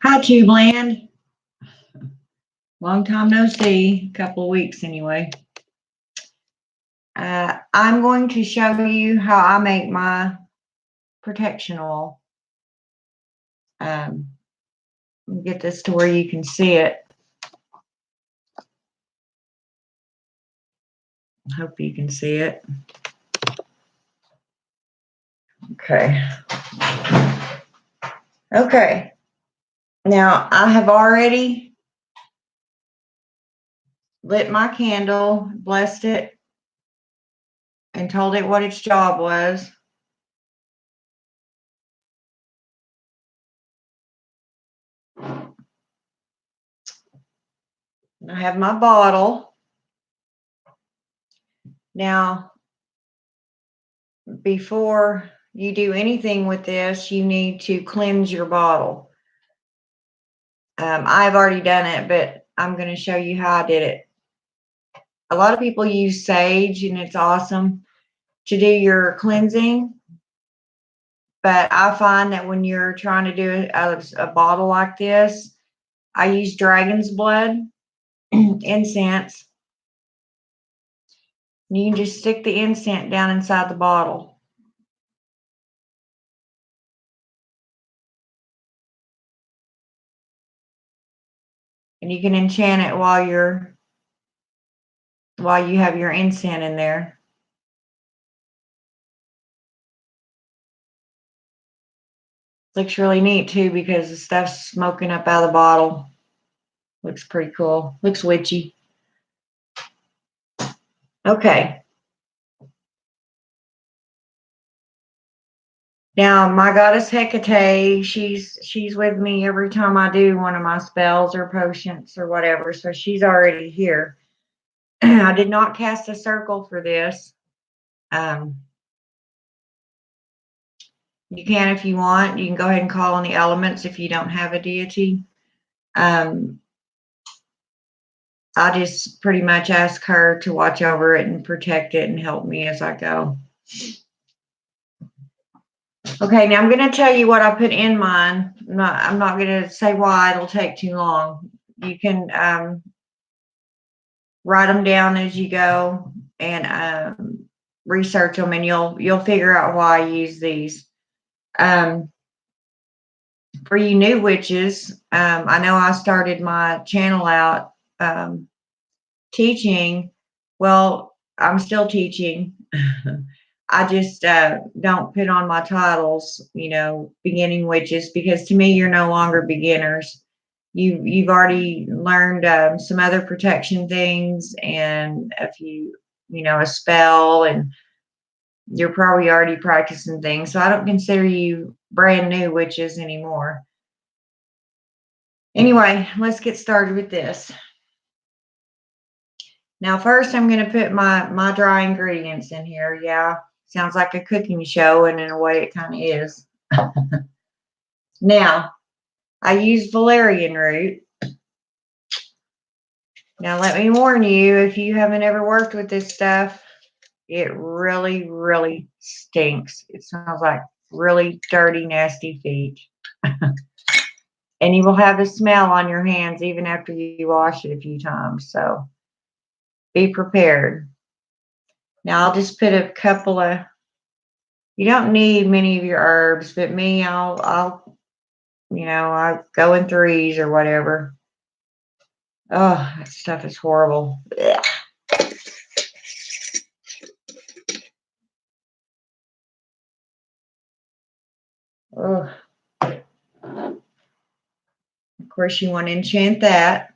Hi, Tube Land. Long time no see. A couple of weeks anyway. I'm going to show you how I make my protection oil. Get this to where you can see it. I hope you can see it. Okay. Okay. Now I have already lit my candle, blessed it, and told it what its job was. I have my bottle. Now, before you do anything with this, you need to cleanse your bottle. I've already done it, but I'm going to show you how I did it. A lot of people use sage, and it's awesome to do your cleansing. But I find that when you're trying to do a bottle like this, I use dragon's blood incense. You can just stick the incense down inside the bottle. And you can enchant it while you have your incense in there. Looks really neat too because the stuff's smoking up out of the bottle. Looks pretty cool. Looks witchy. Okay. Now, my goddess Hecate, she's with me every time I do one of my spells or potions or whatever, so she's already here. I did not cast a circle for this. You can if you want. You can go ahead and call on the elements if you don't have a deity. I just pretty much ask her to watch over it and protect it and help me as I go. Okay, now I'm going to tell you what I put in mine. I'm not going to say why. It'll take too long. You can write them down as you go and research them, and you'll figure out why I use these. For you new witches, I know I started my channel out teaching. Well, I'm still teaching. I just don't put on my titles, beginning witches, because to me, you're no longer beginners. You've already learned some other protection things and a spell, and you're probably already practicing things. So I don't consider you brand new witches anymore. Anyway, let's get started with this. Now, first, I'm going to put my dry ingredients in here. Yeah, sounds like a cooking show, and in a way, it kind of is. Now, I use valerian root. Now, let me warn you, if you haven't ever worked with this stuff, it really, really stinks. It smells like really dirty, nasty feet. And you will have the smell on your hands even after you wash it a few times. So be prepared. Now, I'll just put a couple of, you don't need many of your herbs, but me, I go in threes or whatever. Oh, that stuff is horrible. Ugh. Ugh. Of course, you want to enchant that.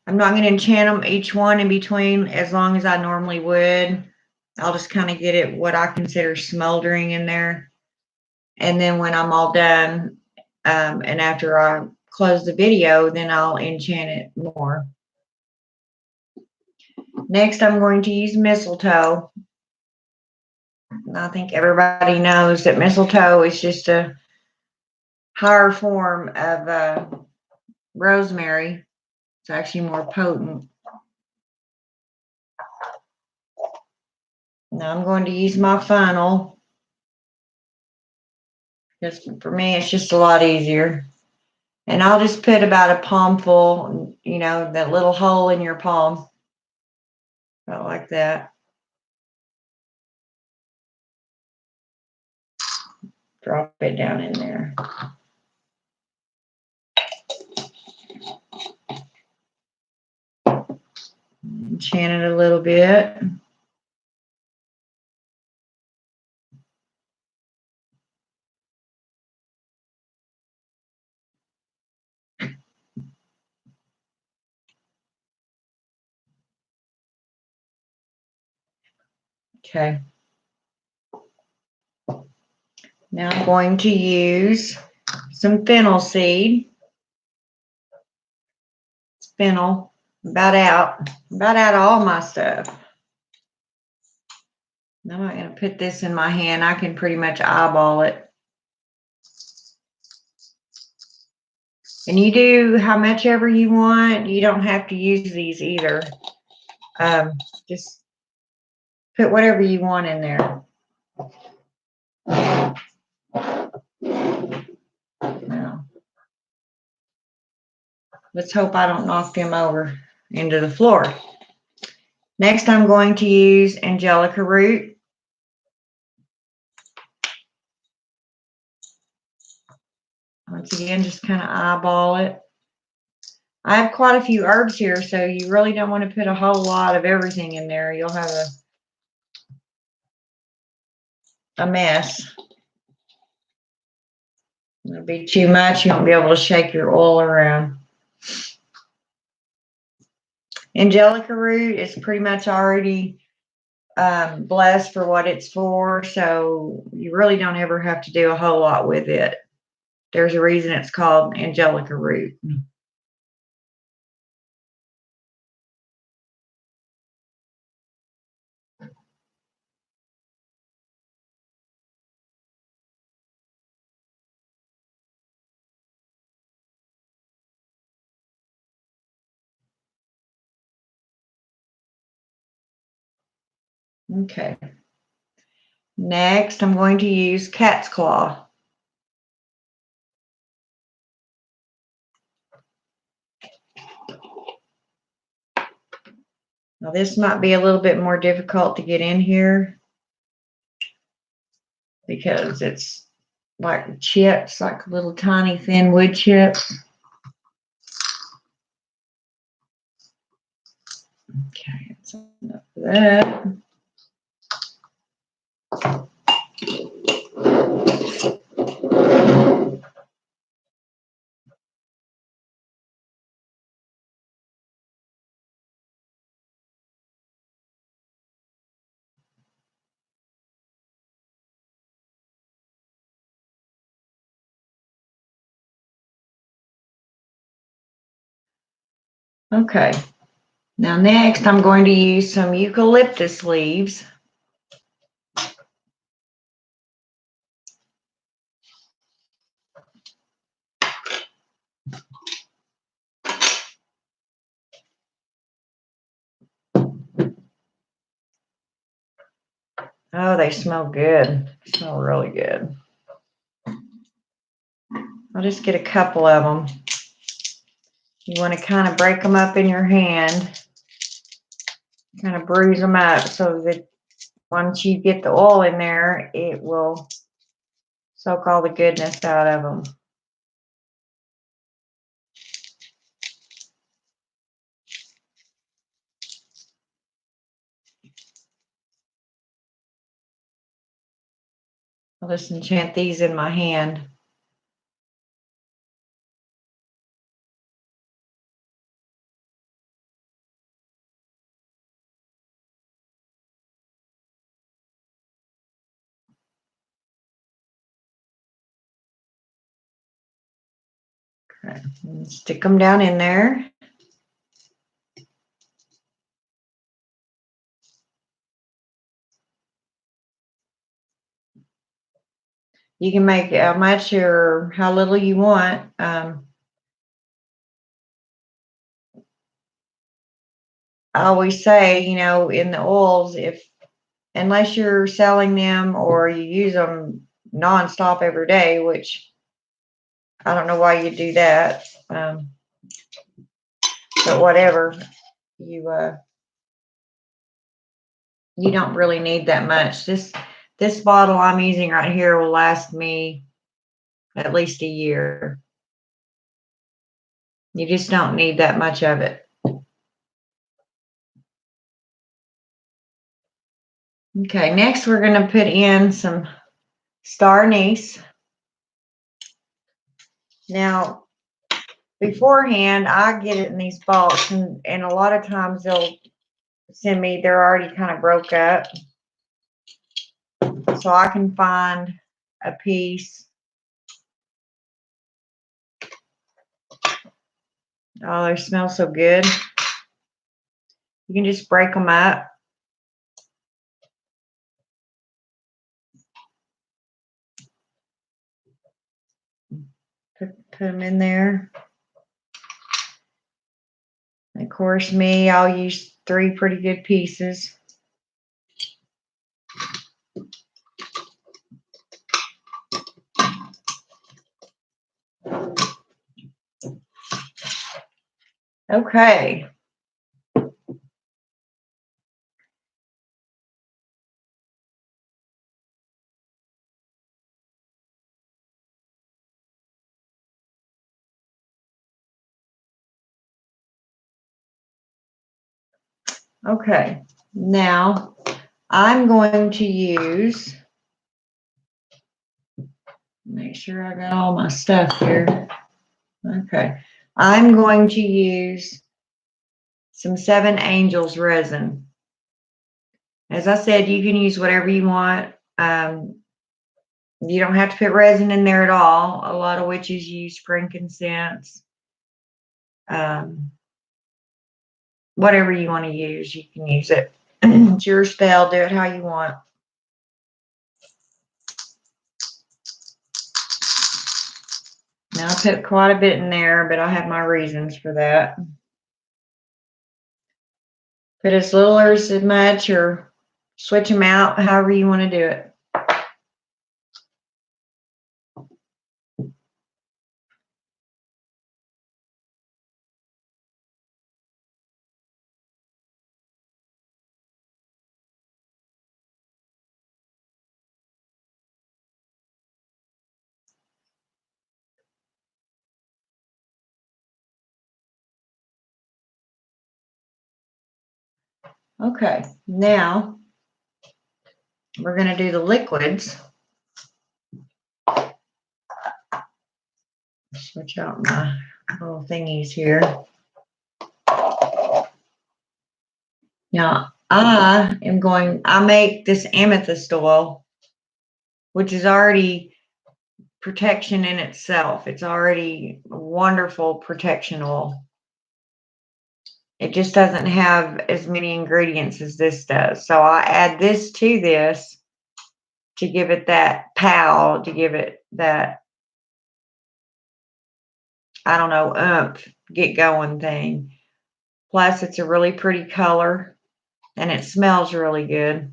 I'm not going to enchant them each one in between as long as I normally would. I'll just kind of get it what I consider smoldering in there. And then when I'm all done, and after I close the video, then I'll enchant it more. Next, I'm going to use mistletoe. I think everybody knows that mistletoe is just a higher form of rosemary. It's actually more potent. Now I'm going to use my funnel because for me it's just a lot easier. And I'll just put about a palm full, you know, that little hole in your palm. About like that. Drop it down in there. Enchant it a little bit. Okay. Now I'm going to use some fennel seed. It's fennel. About out of all my stuff. I'm not going to put this in my hand. I can pretty much eyeball it. And you do how much ever you want. You don't have to use these either. Just put whatever you want in there. Now, let's hope I don't knock them over into the floor. Next, I'm going to use angelica root. Once again, just kind of eyeball it. I have quite a few herbs here, so you really don't want to put a whole lot of everything in there. You'll have a mess. It'll be too much. You won't be able to shake your oil around. Angelica root is pretty much already blessed for what it's for, so you really don't ever have to do a whole lot with it. There's a reason it's called angelica root. Okay. Next, I'm going to use cat's claw. Now, this might be a little bit more difficult to get in here because it's like chips, like little tiny thin wood chips. Okay, that's enough of that. Okay. Now next I'm going to use some eucalyptus leaves. Oh, they smell good. They smell really good. I'll just get a couple of them. You want to kind of break them up in your hand, kind of bruise them up so that once you get the oil in there, it will soak all the goodness out of them. I'll just enchant these in my hand. Okay. And stick them down in there. You can make how much or how little you want. I always say, you know, in the oils, unless you're selling them or you use them nonstop every day, which I don't know why you do that. But whatever, you you don't really need that much. This bottle I'm using right here will last me at least a year. You just don't need that much of it. Okay, next we're going to put in some star anise. Now, beforehand, I get it in these bulks, and a lot of times they'll send me, they're already kind of broke up. So I can find a piece. Oh, they smell so good. You can just break them up. Put them in there. And of course, I'll use 3 pretty good pieces. Okay. Okay. Now I'm going to use, make sure I got all my stuff here. Okay. I'm going to use some 7 Angels resin. As I said, you can use whatever you want. You don't have to put resin in there at all. A lot of witches use frankincense. Whatever you want to use, you can use it. It's your style. Do it how you want. Now I put quite a bit in there, but I have my reasons for that. Put as little or as much, or switch them out, however you want to do it. Okay, now we're going to do the liquids. Switch out my little thingies here. Now, I make this amethyst oil, which is already protection in itself. It's already a wonderful protection oil. It just doesn't have as many ingredients as this does. So I add this to this to give it that pow, to give it that, I don't know, get going thing. Plus, it's a really pretty color and it smells really good.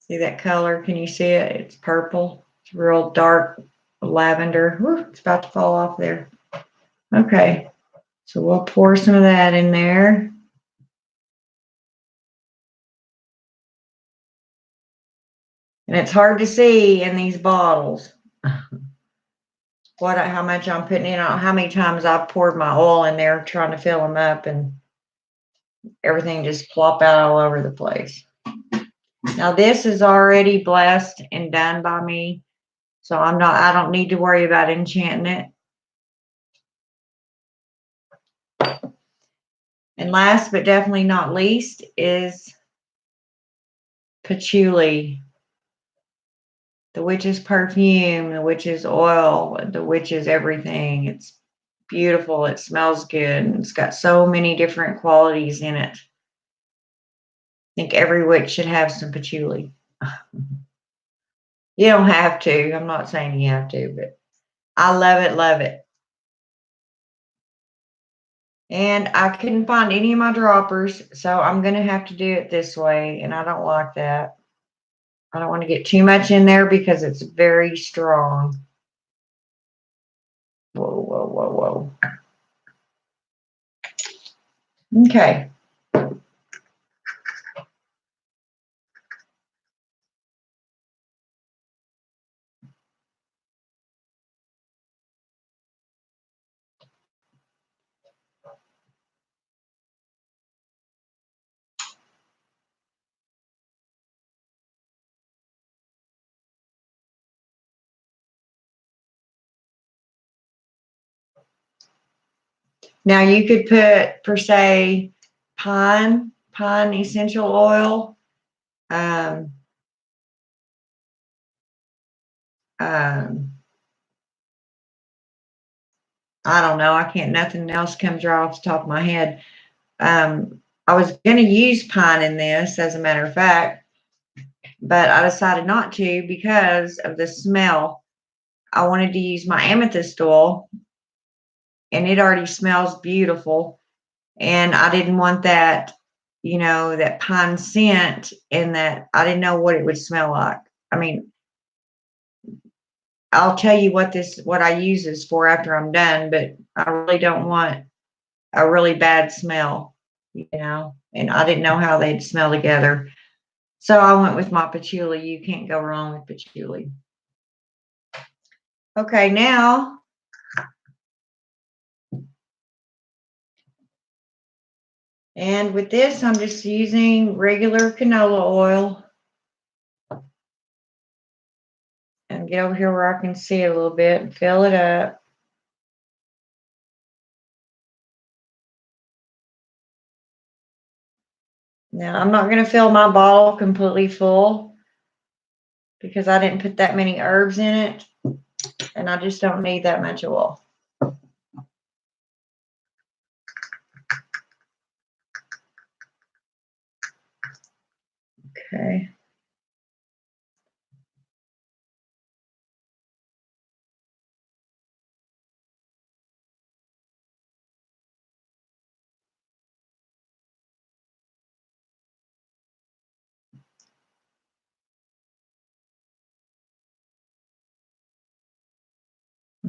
See that color? Can you see it? It's purple. It's real dark lavender. Whew, it's about to fall off there. Okay, so we'll pour some of that in there. And it's hard to see in these bottles how much I'm putting in, how many times I've poured my oil in there trying to fill them up, and everything just plop out all over the place. Now this is already blessed and done by me, so I don't need to worry about enchanting it. And last but definitely not least is patchouli. The witch's perfume, the witch's oil, the witch's everything. It's beautiful. It smells good. And it's got so many different qualities in it. think every wick should have some patchouli. You don't have to. I'm not saying you have to, but I love it, love it. And I couldn't find any of my droppers, so I'm going to have to do it this way, and I don't like that. I don't want to get too much in there because it's very strong. Whoa, whoa, whoa, whoa. Okay. Now you could put, per se, pine essential oil. Um, um, I don't know. I can't, nothing else comes right off the top of my head. I was going to use pine in this, as a matter of fact, but I decided not to because of the smell. I wanted to use my amethyst oil, and it already smells beautiful. And I didn't want that, that pine scent, and that I didn't know what it would smell like. I mean, I'll tell you what I use this for after I'm done, but I really don't want a really bad smell, and I didn't know how they'd smell together. So I went with my patchouli. You can't go wrong with patchouli. Okay, now and with this, I'm just using regular canola oil. And get over here where I can see it a little bit and fill it up. Now, I'm not going to fill my bottle completely full because I didn't put that many herbs in it, and I just don't need that much oil. Okay.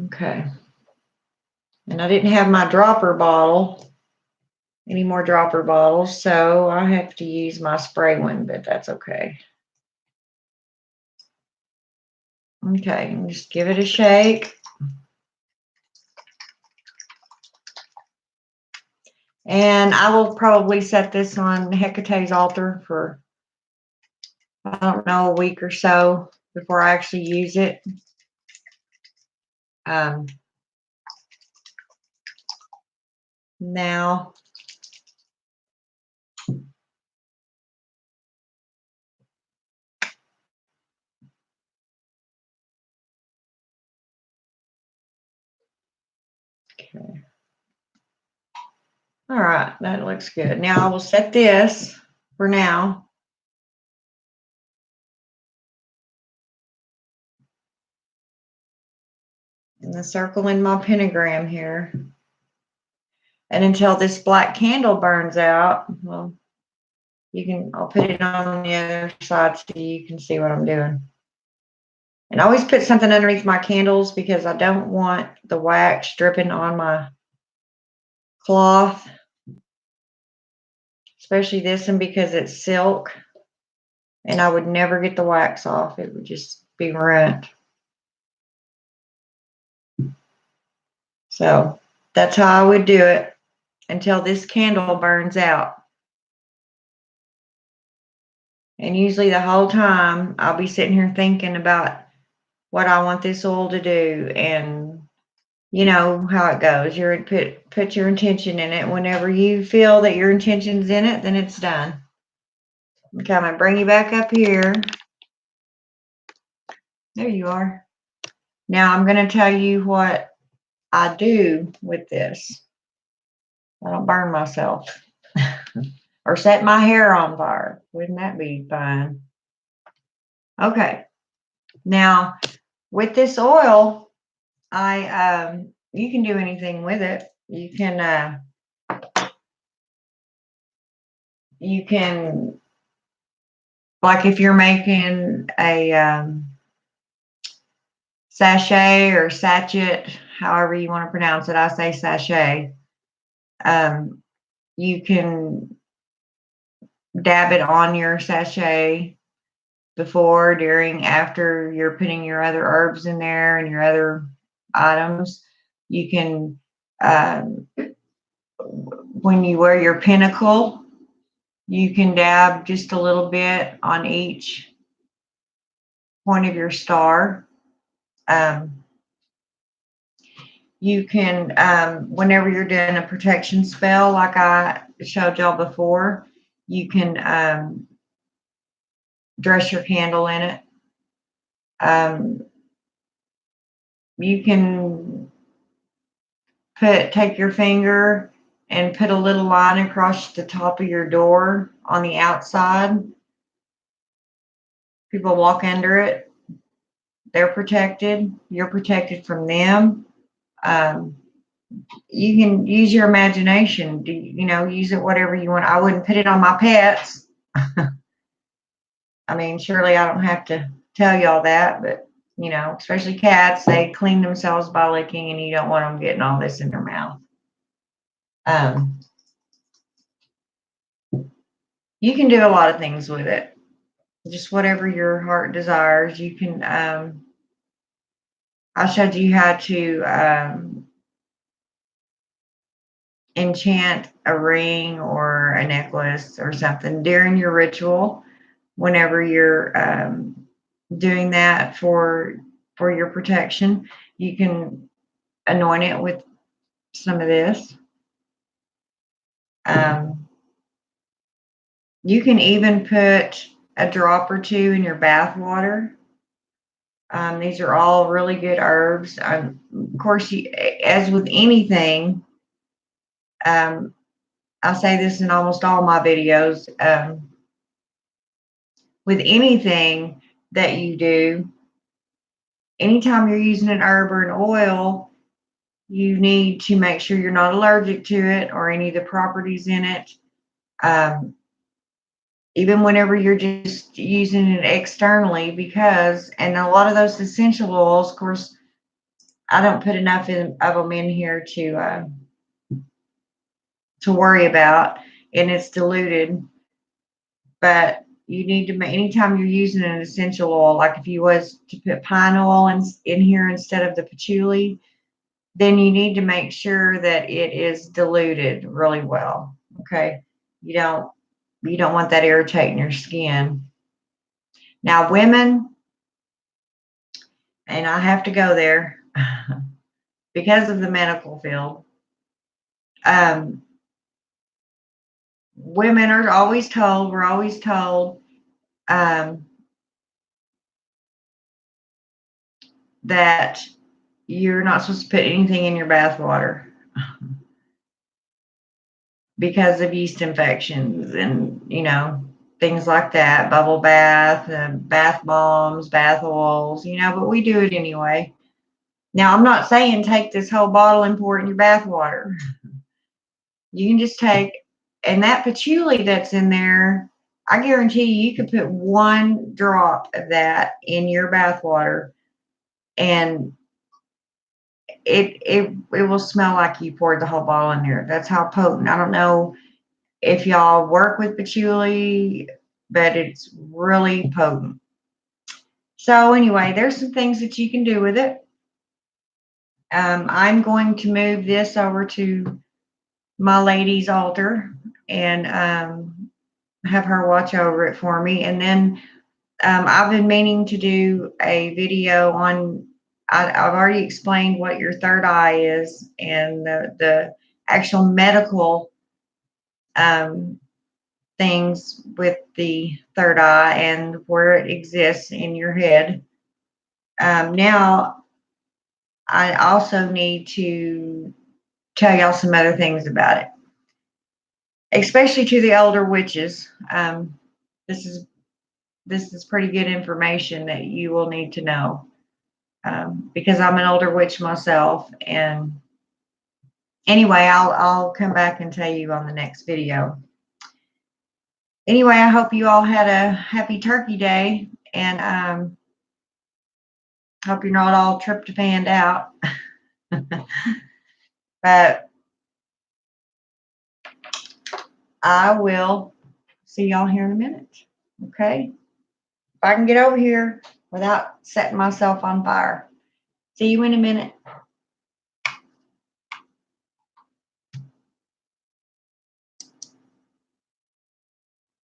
Okay. And I didn't have my dropper bottle, any more dropper bottles, so I have to use my spray one, but that's okay. Okay, just give it a shake. And I will probably set this on Hecate's altar for, I don't know, a week or so before I actually use it. Now, okay. All right, that looks good. Now I will set this for now. And the circle in my pentagram here. And until this black candle burns out, well, I'll put it on the other side so you can see what I'm doing. And I always put something underneath my candles because I don't want the wax dripping on my cloth, especially this one because it's silk, and I would never get the wax off. It would just be ruined. So that's how I would do it until this candle burns out. And usually the whole time I'll be sitting here thinking about what I want this oil to do, and you know how it goes. You put your intention in it. Whenever you feel that your intention's in it, then it's done. Okay, I'm gonna bring you back up here. There you are. Now I'm gonna tell you what I do with this. I don't burn myself. Or or set my hair on fire. Wouldn't that be fun? Okay. Now, with this oil, you can do anything with it. You can, like if you're making a sachet or sachet, however you want to pronounce it. I say sachet. You can dab it on your sachet before, during, after you're putting your other herbs in there and your other items. You can, when you wear your pinnacle, you can dab just a little bit on each point of your star. You can, whenever you're doing a protection spell, like I showed y'all before, you can dress your candle in it. You can take your finger and put a little line across the top of your door on the outside. People walk under it. They're protected. You're protected from them. You can use your imagination. Use it whatever you want. I wouldn't put it on my pets. I mean, surely I don't have to tell y'all that, but especially cats, they clean themselves by licking, and you don't want them getting all this in their mouth. You can do a lot of things with it. Just whatever your heart desires. You can, I showed you how to enchant a ring or a necklace or something during your ritual. Whenever you're doing that for your protection, you can anoint it with some of this. You can even put a drop or two in your bath water. These are all really good herbs. Of course, as with anything, I say this in almost all my videos, with anything that you do, anytime you're using an herb or an oil, you need to make sure you're not allergic to it or any of the properties in it. Even whenever you're just using it externally, and a lot of those essential oils, of course, I don't put enough of them in here to worry about, and it's diluted. But you need to make, anytime you're using an essential oil, like if you was to put pine oil in here instead of the patchouli, then you need to make sure that it is diluted really well. Okay. You don't want that irritating your skin. Now, women, and I have to go there because of the medical field. Women are always told, we're always told, that you're not supposed to put anything in your bath water because of yeast infections and, things like that, bubble bath, bath bombs, bath oils, but we do it anyway. Now, I'm not saying take this whole bottle and pour it in your bath water. You can just take, and that patchouli that's in there, I guarantee you could put one drop of that in your bath water, and it will smell like you poured the whole bottle in there. That's how potent. I don't know if y'all work with patchouli, but it's really potent. So anyway, there's some things that you can do with it. I'm going to move this over to my lady's altar and have her watch over it for me. And then I've been meaning to do a video on, I've already explained what your third eye is and the actual medical things with the third eye and where it exists in your head. Now, I also need to tell y'all some other things about it. especially to the older witches. This is pretty good information that you will need to know, because I'm an older witch myself. And anyway, I'll come back and tell you on the next video. Anyway, I hope you all had a happy Turkey Day, and hope you're not all tryptophaned out. But I will see y'all here in a minute. Okay? If I can get over here without setting myself on fire. See you in a minute.